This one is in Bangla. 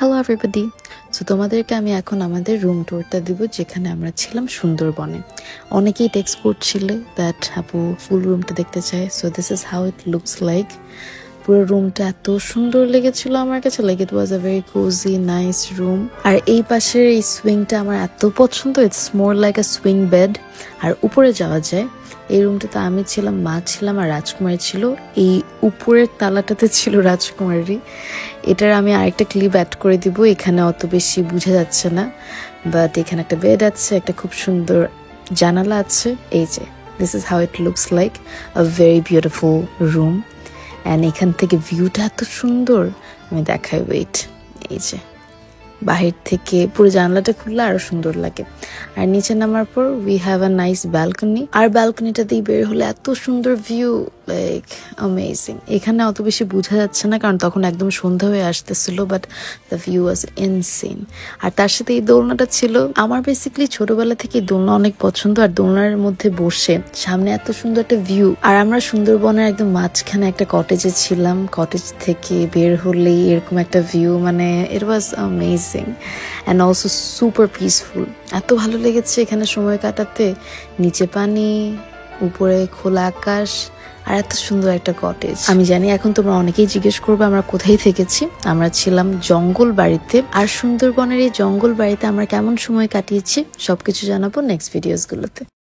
Hello everybody. সো তোমাদেরকে আমি এখন আমাদের রুম ট্যুরটা দিব, যেখানে আমরা ছিলাম সুন্দরবনে। অনেকেই টেক্সট করছিলে দ্যাট আপু ফুল রুমটা দেখতে চায়। So this is how it looks like. পুরো রুমটা এত সুন্দর লেগেছিল আমার কাছে, like it was a very cosy nice room. আর এই পাশের এই সুইংটা আমার এত পছন্দ, it's more like a swing bed. আর উপরে যাওয়া যায়। এই রুমটাতে আমি ছিলাম, মা ছিলাম, আর রাজকুমারী ছিল। এই উপরের তালাটাতে ছিল রাজকুমারী। এটার আমি আরেকটা ক্লিপ অ্যাড করে দিব, এখানে অত বেশি বোঝা যাচ্ছে না, বাট এখানে একটা বেড আছে, একটা খুব সুন্দর জানালা আছে। এই যে this is how it looks like, a very beautiful room. And এখান থেকে ভিউটা এত সুন্দর, আমি দেখাই, ওয়েট। এই যে বাহির থেকে পুরো জানলাটা খুললে আরো সুন্দর লাগে। আর নিচে নামার পর we have a nice balcony. আর ব্যালকনিটা দিয়ে বের হলে এত সুন্দর ভিউ, লাইক অ্যামেজিং। এখানে অত বেশি বোঝা যাচ্ছে না কারণ তখন একদম সন্ধ্যা হয়ে আসতেছিল, but the view was insane. আর তার সাথে এই দোলনাটা ছিল। আমার বেসিক্যালি ছোটবেলা থেকে দোলনা অনেক পছন্দ, আর দোলনার মধ্যে বসে সামনে এত সুন্দর একটা ভিউ। আর আমরা সুন্দরবনের একদম মাঝখানে একটা কটেজে ছিলাম। কটেজ থেকে বের হলেই এরকম একটা ভিউ, মানে it was amazing and also super peaceful. এত ভালো লেগেছে এখানে সময় কাটাতে। নিচে পানি, উপরে খোলা আকাশ, আর এত সুন্দর একটা কটেজ। আমি জানি এখন তোমরা অনেকেই জিজ্ঞেস করবে আমরা কোথায় থেকেছি। আমরা ছিলাম জঙ্গল বাড়িতে। আর সুন্দরবনের এই জঙ্গল বাড়িতে আমরা কেমন সময় কাটিয়েছি সবকিছু জানাবো নেক্সট ভিডিওস গুলোতে।